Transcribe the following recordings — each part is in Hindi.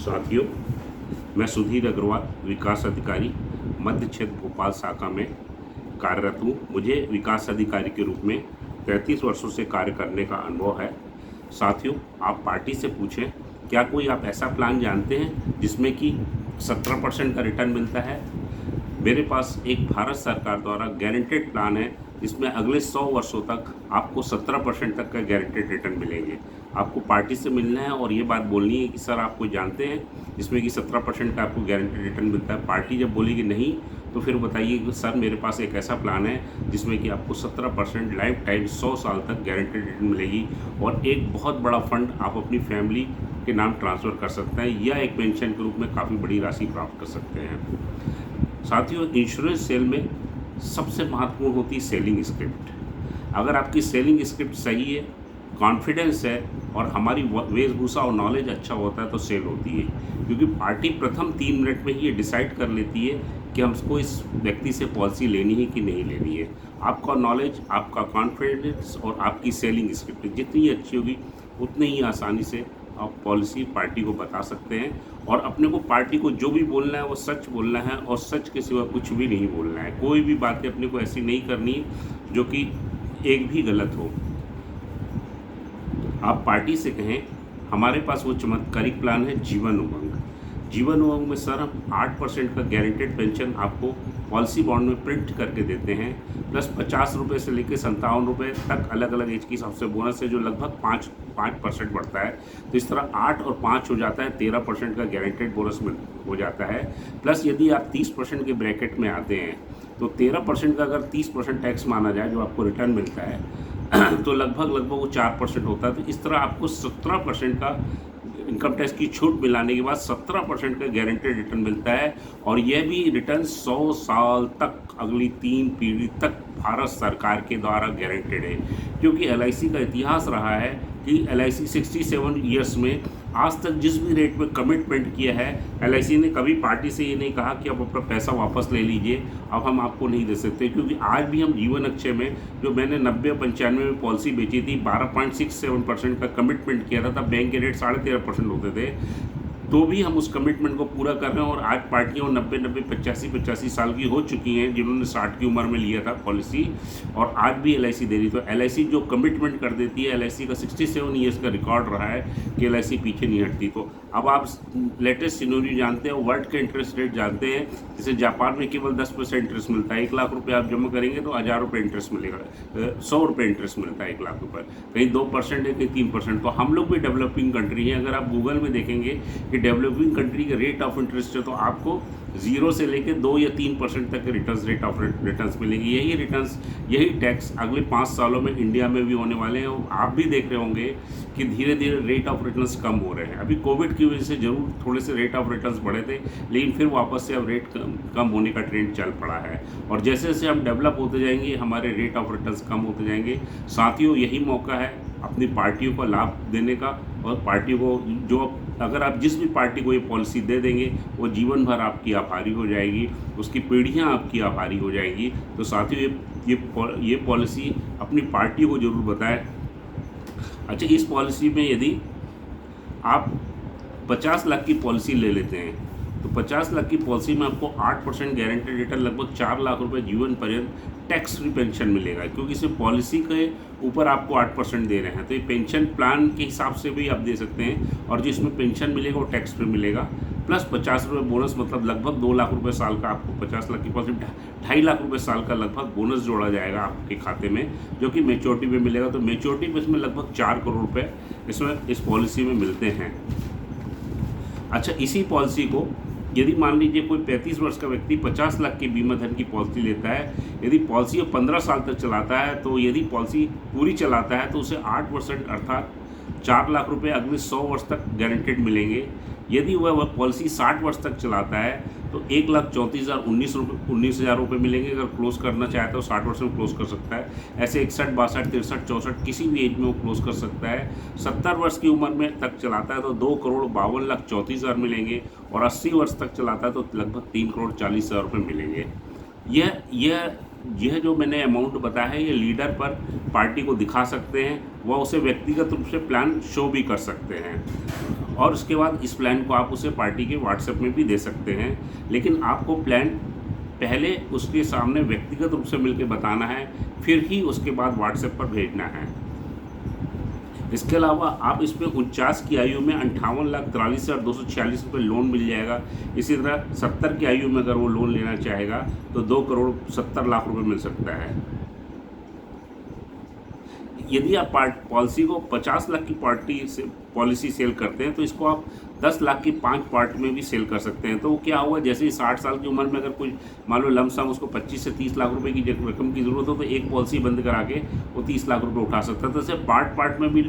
साथियों, मैं सुधीर अग्रवाल, विकास अधिकारी, मध्य क्षेत्र भोपाल शाखा में कार्यरत हूँ। मुझे विकास अधिकारी के रूप में 33 वर्षों से कार्य करने का अनुभव है। साथियों, आप पार्टी से पूछें, क्या कोई आप ऐसा प्लान जानते हैं जिसमें कि 17% का रिटर्न मिलता है? मेरे पास एक भारत सरकार द्वारा गारंटेड प्लान है, जिसमें अगले 100 वर्षों तक आपको 17% तक का गारंटेड रिटर्न मिलेंगे। आपको पार्टी से मिलना है और ये बात बोलनी है कि सर आप कोई जानते हैं जिसमें कि 17% का आपको गारंटेड रिटर्न मिलता है। पार्टी जब बोलेगी नहीं, तो फिर बताइए कि सर मेरे पास एक ऐसा प्लान है जिसमें कि आपको 17% लाइफ टाइम 100 साल तक गारंटेड रिटर्न मिलेगी और एक बहुत बड़ा फंड आप अपनी फैमिली के नाम ट्रांसफ़र कर सकते हैं या एक पेंशन के रूप में काफ़ी बड़ी राशि प्राप्त कर सकते हैं। साथियों, इंश्योरेंस सेल में सबसे महत्वपूर्ण होती है सेलिंग स्क्रिप्ट। अगर आपकी सेलिंग स्क्रिप्ट सही है, कॉन्फिडेंस है और हमारी वेशभूषा और नॉलेज अच्छा होता है तो सेल होती है, क्योंकि पार्टी प्रथम 3 मिनट में ही ये डिसाइड कर लेती है कि हमको इस व्यक्ति से पॉलिसी लेनी है कि नहीं लेनी है। आपका नॉलेज, आपका कॉन्फिडेंस और आपकी सेलिंग स्क्रिप्ट जितनी अच्छी होगी, उतनी ही आसानी से आप पॉलिसी पार्टी को बता सकते हैं। और अपने को पार्टी को जो भी बोलना है वो सच बोलना है और सच के सिवा कुछ भी नहीं बोलना है। कोई भी बातें अपने को ऐसी नहीं करनी जो कि एक भी गलत हो। आप पार्टी से कहें, हमारे पास वो चमत्कारिक प्लान है जीवन उमंग। जीवन उमंग में सर हम 8% का गारंटेड पेंशन आपको पॉलिसी बॉन्ड में प्रिंट करके देते हैं, प्लस 50 रुपये से लेकर 57 रुपये तक अलग अलग एज के हिसाब से बोनस है, जो लगभग 5% बढ़ता है। तो इस तरह 8 और 5 हो जाता है, 13% का गारंटेड बोनस हो जाता है। प्लस यदि आप 30% के ब्रैकेट में आते हैं तो 13% का अगर 30% टैक्स माना जाए जो आपको रिटर्न मिलता है तो लगभग वो 4% होता है। तो इस तरह आपको 17% का इनकम टैक्स की छूट मिलाने के बाद 17% का गारंटेड रिटर्न मिलता है। और यह भी रिटर्न 100 साल तक, अगली 3 पीढ़ी तक भारत सरकार के द्वारा गारंटेड है। क्योंकि LIC का इतिहास रहा है कि LIC 67 ईयर्स में आज तक जिस भी रेट में कमिटमेंट किया है, LIC ने कभी पार्टी से ये नहीं कहा कि आप अपना पैसा वापस ले लीजिए, अब हम आपको नहीं दे सकते। क्योंकि आज भी हम जीवन अक्षय में, जो मैंने 90-95 में पॉलिसी बेची थी, 12.67% का कमिटमेंट किया था, तब बैंक के रेट 13.5% होते थे, तो भी हम उस कमिटमेंट को पूरा कर रहे हैं। और आज पार्टियाँ 90-90, 85-85 साल की हो चुकी हैं, जिन्होंने 60 की उम्र में लिया था पॉलिसी, और आज भी LIC दे रही। तो LIC जो कमिटमेंट कर देती है, LIC का 67 ईयर्स का रिकॉर्ड रहा है कि LIC पीछे नहीं हटती। तो अब आप लेटेस्ट सिनेरियो जानते हैं, वर्ल्ड के इंटरेस्ट रेट जानते हैं। जैसे जापान में केवल 10% इंटरेस्ट मिलता है। 1 लाख रुपये आप जमा करेंगे तो 1000 रुपये इंटरेस्ट मिलेगा, 100 रुपये इंटरेस्ट मिलता है 1 लाख रुपये। कहीं 2% है, कहीं 3%। तो हम लोग भी डेवलपिंग कंट्री हैं। अगर आप गूगल में देखेंगे कि डेवलपिंग कंट्री का रेट ऑफ इंटरेस्ट है, तो आपको 0 से लेकर 2 या 3% तक के रेट ऑफ रिटर्न्स मिलेंगे। यही टैक्स अगले 5 सालों में इंडिया में भी होने वाले हैं। और आप भी देख रहे होंगे कि धीरे धीरे रेट ऑफ रिटर्न्स कम हो रहे हैं। अभी कोविड की वजह से जरूर थोड़े से रेट ऑफ रिटर्न्स बढ़े थे, लेकिन फिर वापस से अब रेट कम होने का ट्रेंड चल पड़ा है। और जैसे जैसे हम डेवलप होते जाएंगे, हमारे रेट ऑफ रिटर्न्स कम होते जाएंगे। साथियों, यही मौका है अपनी पार्टियों को लाभ देने का। और पार्टी को अगर आप जिस भी पार्टी को ये पॉलिसी दे देंगे, वो जीवन भर आपकी आभारी हो जाएगी, उसकी पीढ़ियां आपकी आभारी हो जाएगी। तो साथियों, ये पॉलिसी अपनी पार्टी को जरूर बताएं। अच्छा, इस पॉलिसी में यदि आप 50 लाख की पॉलिसी ले लेते हैं, तो 50 लाख की पॉलिसी में आपको 8% गारंटेड रिटर्न, लगभग 4 लाख रुपए जीवन पर्यंत टैक्स फ्री पेंशन मिलेगा। क्योंकि इसमें पॉलिसी के ऊपर आपको 8% दे रहे हैं, तो ये पेंशन प्लान के हिसाब से भी आप दे सकते हैं। और जिसमें पेंशन मिलेगा वो टैक्स फ्री मिलेगा, प्लस 50 रुपये बोनस, मतलब लगभग 2 लाख रुपये साल का। आपको 50 लाख की पॉलिसी 2.5 लाख रुपये साल का लगभग बोनस जोड़ा जाएगा आपके खाते में, जो कि मेच्योरिटी में मिलेगा। तो मेच्योरिटी में इसमें लगभग 4 करोड़ रुपये इस पॉलिसी में मिलते हैं। अच्छा, इसी पॉलिसी को यदि मान लीजिए कोई 35 वर्ष का व्यक्ति 50 लाख की बीमा धन की पॉलिसी लेता है, यदि पॉलिसी 15 साल तक चलाता है, तो यदि पॉलिसी पूरी चलाता है तो उसे 8% अर्थात 4 लाख रुपए अगले 100 वर्ष तक गारंटेड मिलेंगे। यदि वह पॉलिसी 60 वर्ष तक चलाता है तो 1,34,019 रुपये मिलेंगे। अगर क्लोज करना चाहता है तो 60 वर्ष में क्लोज कर सकता है। ऐसे 61, 62, 63, 64 किसी भी एज में वो क्लोज कर सकता है। 70 वर्ष की उम्र में तक चलाता है तो 2,52,34,000 मिलेंगे। और 80 वर्ष तक चलाता है तो लगभग 3,40,00,000 रुपये मिलेंगे। यह यह जो मैंने अमाउंट बताया है ये लीडर पर पार्टी को दिखा सकते हैं, वह उसे व्यक्तिगत रूप से प्लान शो भी कर सकते हैं और उसके बाद इस प्लान को आप उसे पार्टी के व्हाट्सएप में भी दे सकते हैं। लेकिन आपको प्लान पहले उसके सामने व्यक्तिगत रूप से मिलकर बताना है, फिर ही उसके बाद व्हाट्सएप पर भेजना है। इसके अलावा आप इसमें 49 की आयु में 58,43,246 रुपये लोन मिल जाएगा। इसी तरह 70 की आयु में अगर वो लोन लेना चाहेगा तो 2,70,00,000 रुपये मिल सकता है। यदि आप पॉलिसी को 50 लाख की पॉलिसी सेल करते हैं तो इसको आप 10 लाख की 5 पार्ट में भी सेल कर सकते हैं। तो क्या हुआ, जैसे ही 60 साल की उम्र में अगर कोई मान लो लमसम उसको 25 से 30 लाख रुपए की रकम की ज़रूरत हो तो एक पॉलिसी बंद करा के वो 30 लाख रुपए उठा सकता है। तो ऐसे पार्ट में भी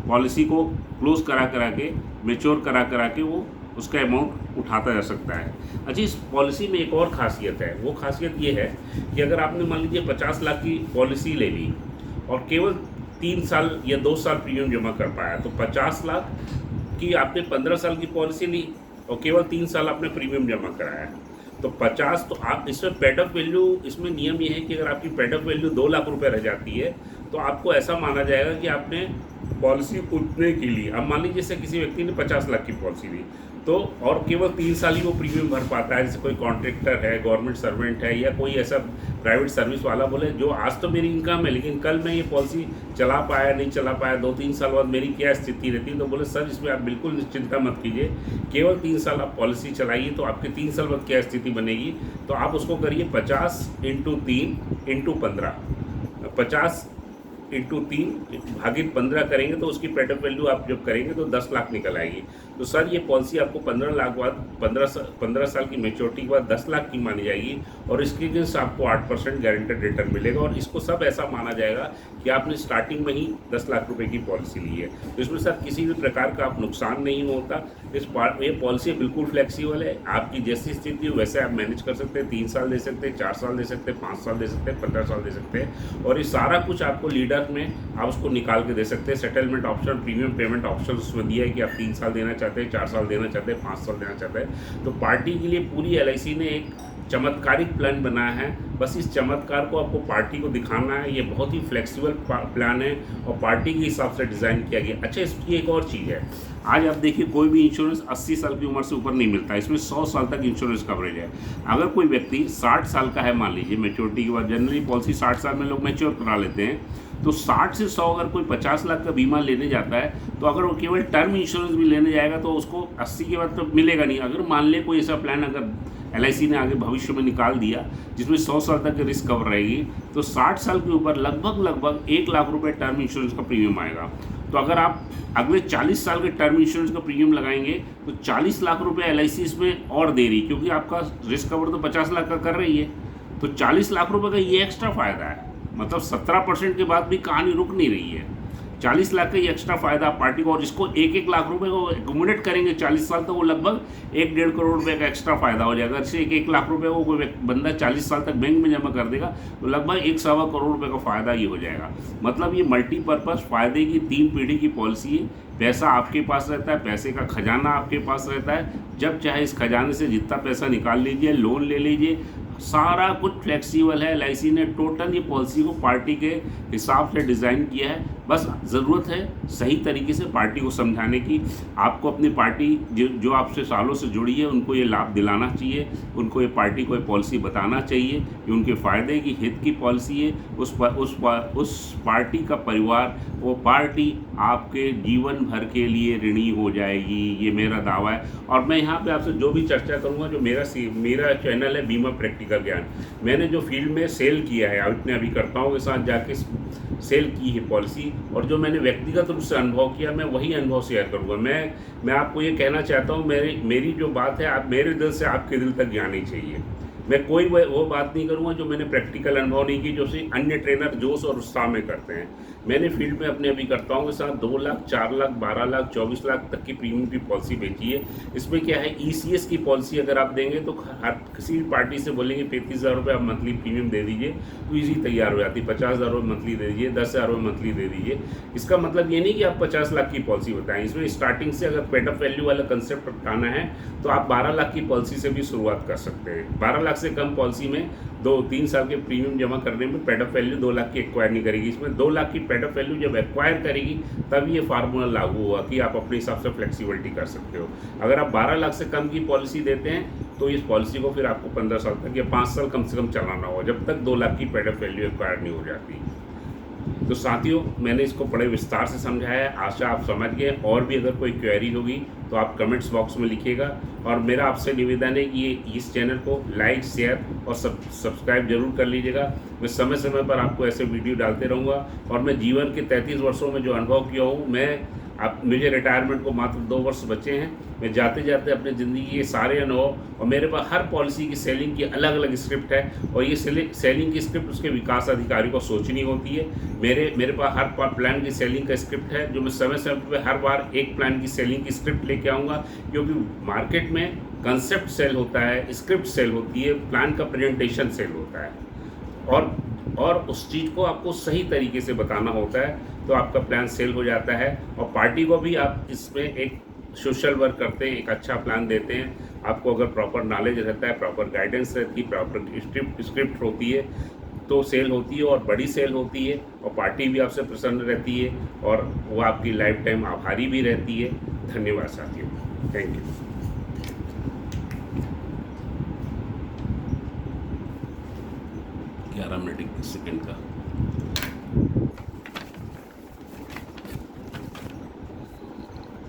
पॉलिसी को क्लोज करा के मेच्योर करा के वो उसका अमाउंट उठाता जा सकता है। अच्छा, इस पॉलिसी में एक और खासियत है। वो खासियत ये है कि अगर आपने मान लीजिए 50 लाख की पॉलिसी ले ली और केवल 3 साल या 2 साल प्रीमियम जमा कर पाया, तो 50 लाख की आपने 15 साल की पॉलिसी ली और केवल 3 साल आपने प्रीमियम जमा कराया, तो 50, तो आप इसमें पेड अप वैल्यू, इसमें नियम ये है कि अगर आपकी पेड अप वैल्यू 2 लाख रुपए रह जाती है तो आपको ऐसा माना जाएगा कि आपने पॉलिसी उतने की ली। अब मान लीजिए जैसे किसी व्यक्ति ने 50 लाख की पॉलिसी ली तो और केवल 3 साल ही वो प्रीमियम भर पाता है, जैसे कोई कॉन्ट्रैक्टर है, गवर्नमेंट सर्वेंट है या कोई ऐसा प्राइवेट सर्विस वाला बोले जो आज तो मेरी इनकम है लेकिन कल मैं ये पॉलिसी चला पाया नहीं चला पाया, 2-3 साल बाद मेरी क्या स्थिति रहती है, तो बोले सर इसमें आप बिल्कुल निश्चिंता मत कीजिए, केवल 3 साल आप पॉलिसी चलाइए तो आपके 3 साल बाद क्या स्थिति बनेगी। तो आप उसको करिए 50 × 3 × 15, 50 × 3 भागित 15 करेंगे तो उसकी पेड अप वैल्यू आप जब करेंगे तो 10 लाख निकल आएगी। तो सर ये पॉलिसी आपको 15 लाख बाद 15 साल की मेच्योरिटी के बाद 10 लाख की मानी जाएगी और इसके अगेंस्ट आपको 8% गारंटेड रिटर्न मिलेगा और इसको सब ऐसा माना जाएगा कि आपने स्टार्टिंग में ही 10 लाख रुपए की पॉलिसी ली है। तो इसमें सर किसी भी प्रकार का आप नुकसान नहीं होता। ये पॉलिसी बिल्कुल फ्लेक्सिबल है, आपकी जैसी स्थिति हो वैसे आप मैनेज कर सकते हैं। 3 साल दे सकते हैं, 4 साल दे सकते हैं, 5 साल दे सकते हैं, 15 साल दे सकते हैं और ये सारा कुछ आपको लीडर में आप उसको निकाल के दे सकते हैं। Settlement option, premium payment option उसमें दिया है कि आप 3 साल देना चाहते हैं, 4 साल देना चाहते हैं, 5 साल देना चाहते हैं। तो पार्टी के लिए पूरी एलआईसी ने एक चमत्कारिक प्लान बनाया है। बस इस चमत्कार को आपको पार्टी को दिखाना है। ये बहुत ही फ्लेक्सिबल प्लान है और पार्टी के हिसाब से डिज़ाइन किया गया। अच्छा, इसकी एक और चीज़ है, आज आप देखिए कोई भी इंश्योरेंस 80 साल की उम्र से ऊपर नहीं मिलता, इसमें 100 साल तक इंश्योरेंस कवरेज है। अगर कोई व्यक्ति 60 साल का है, मान लीजिए मेच्योरिटी के बाद, जनरली पॉलिसी 60 साल में लोग मैच्योर करा लेते हैं, तो 60 से 100 अगर कोई 50 लाख का बीमा लेने जाता है तो अगर वो केवल टर्म इंश्योरेंस भी लेने जाएगा तो उसको 80 के बाद तो मिलेगा नहीं। अगर मान ले कोई ऐसा प्लान अगर एलआईसी ने आगे भविष्य में निकाल दिया जिसमें 100 साल तक की रिस्क कवर रहेगी, तो 60 साल के ऊपर लगभग 1 लाख रुपए टर्म इंश्योरेंस का प्रीमियम आएगा। तो अगर आप अगले 40 साल के टर्म इंश्योरेंस का प्रीमियम लगाएंगे तो 40 लाख रुपए एलआईसी इसमें और दे रही, क्योंकि आपका रिस्क कवर तो 50 लाख का कर रही है। तो 40 लाख रुपए का ये एक्स्ट्रा फ़ायदा है, मतलब 17% के बाद भी कहानी रुक नहीं रही है। 40 लाख का ये एक्स्ट्रा फायदा पार्टी को, और जिसको 1-1 लाख रुपए को एकोमोडेट करेंगे 40 साल तक, वो लगभग 1-1.5 करोड़ रुपए का एक्स्ट्रा फायदा हो जाएगा। जैसे 1-1 लाख रुपए को कोई बंदा 40 साल तक बैंक में जमा कर देगा तो लगभग 1-1.25 करोड़ रुपए का फायदा ये हो जाएगा। मतलब ये मल्टीपर्पज़ फायदे की 3 पीढ़ी की पॉलिसी है। पैसा आपके पास रहता है, पैसे का खजाना आपके पास रहता है, जब चाहे इस खजाने से जितना पैसा निकाल लीजिए, लोन ले लीजिए, सारा कुछ फ्लेक्सिबल है। एलआईसी ने टोटल ये पॉलिसी को पार्टी के हिसाब से डिज़ाइन किया है। बस ज़रूरत है सही तरीके से पार्टी को समझाने की। आपको अपनी पार्टी जो आपसे सालों से जुड़ी है उनको ये लाभ दिलाना चाहिए, उनको ये पार्टी को ये पॉलिसी बताना चाहिए कि उनके फ़ायदे की हित की पॉलिसी है। उस पार्टी का परिवार, वो पार्टी आपके जीवन भर के लिए ऋणी हो जाएगी, ये मेरा दावा है। और मैं यहाँ पे आपसे जो भी चर्चा करूँगा, जो मेरा चैनल है बीमा प्रैक्टिकल ज्ञान, मैंने जो फील्ड में सेल किया है, अपने अभिकर्ताओं के साथ जाके सेल की है पॉलिसी, और जो मैंने व्यक्तिगत रूप से अनुभव किया, मैं वही अनुभव शेयर करूँगा। मैं आपको ये कहना चाहता हूँ, मेरी जो बात है आप मेरे दिल से आपके दिल तक जानी चाहिए। मैं कोई वो बात नहीं करूँगा जो मैंने प्रैक्टिकल अनुभव नहीं की, जो सिर्फ अन्य ट्रेनर जोश और उत्साह में करते हैं। मैंने फील्ड में अपने अभिकर्ताओं के साथ 2 लाख, 4 लाख, 12 लाख, 24 लाख तक की प्रीमियम की पॉलिसी बेची है। इसमें क्या है, ईसीएस की पॉलिसी अगर आप देंगे तो हर किसी भी पार्टी से बोलेंगे 35,000 रुपये आप मंथली प्रीमियम दे दीजिए तो ईजी तैयार हो जाती है। 50,000 रुपये मंथली दे दीजिए, 10,000 रुपये मंथली दे दीजिए। इसका मतलब ये नहीं कि आप 50 लाख की पॉलिसी बताएं। इसमें स्टार्टिंग से अगर पेड अप वैल्यू वाला कंसेप्ट बताना है तो आप 12 लाख की पॉलिसी से भी शुरुआत कर सकते हैं। 12 लाख से कम पॉलिसी में 2-3 साल के प्रीमियम जमा करने में पेड अप वैल्यू 2 लाख की एक्वायर नहीं करेगी। इसमें 2 लाख की पेड अप वैल्यू जब एक्वायर करेगी तब ये फार्मूला लागू हुआ कि आप अपने हिसाब से फ्लेक्सिबिलिटी कर सकते हो। अगर आप 12 लाख से कम की पॉलिसी देते हैं तो इस पॉलिसी को फिर आपको 15 साल तक या 5 साल कम से कम चलाना होगा, जब तक 2 लाख की पेड अप वैल्यू एक्वायर नहीं हो जाती। तो साथियों, मैंने इसको बड़े विस्तार से समझाया है, आशा आप समझ गए। और भी अगर कोई क्वेरी होगी तो आप कमेंट्स बॉक्स में लिखिएगा। और मेरा आपसे निवेदन है कि इस चैनल को लाइक, शेयर और सब्सक्राइब जरूर कर लीजिएगा। मैं समय समय पर आपको ऐसे वीडियो डालते रहूँगा। और मैं जीवन के 33 वर्षों में जो अनुभव किया हूँ, मुझे रिटायरमेंट को मात्र 2 वर्ष बचे हैं। मैं जाते जाते अपनी ज़िंदगी के सारे अनुभव, और मेरे पास हर पॉलिसी की सेलिंग की अलग अलग स्क्रिप्ट है, और ये सेलिंग की स्क्रिप्ट उसके विकास अधिकारी को सोचनी होती है। मेरे पास हर प्लान की सेलिंग का स्क्रिप्ट है, जो मैं समय समय पर हर बार एक प्लान की सेलिंग की स्क्रिप्ट लेके आऊँगा। क्योंकि मार्केट में कंसेप्ट सेल होता है, स्क्रिप्ट सेल होती है, प्लान का प्रेजेंटेशन सेल होता है, और उस चीज़ को आपको सही तरीके से बताना होता है, तो आपका प्लान सेल हो जाता है। और पार्टी को भी आप इसमें एक सोशल वर्क करते हैं, एक अच्छा प्लान देते हैं। आपको अगर प्रॉपर नॉलेज रहता है, प्रॉपर गाइडेंस रहती है, प्रॉपर स्क्रिप्ट होती है, तो सेल होती है और बड़ी सेल होती है, और पार्टी भी आपसे प्रसन्न रहती है, और वो आपकी लाइफ टाइम आभारी भी रहती है। धन्यवाद साथियों, थैंक यू। 11 मिनट 21 सेकेंड का।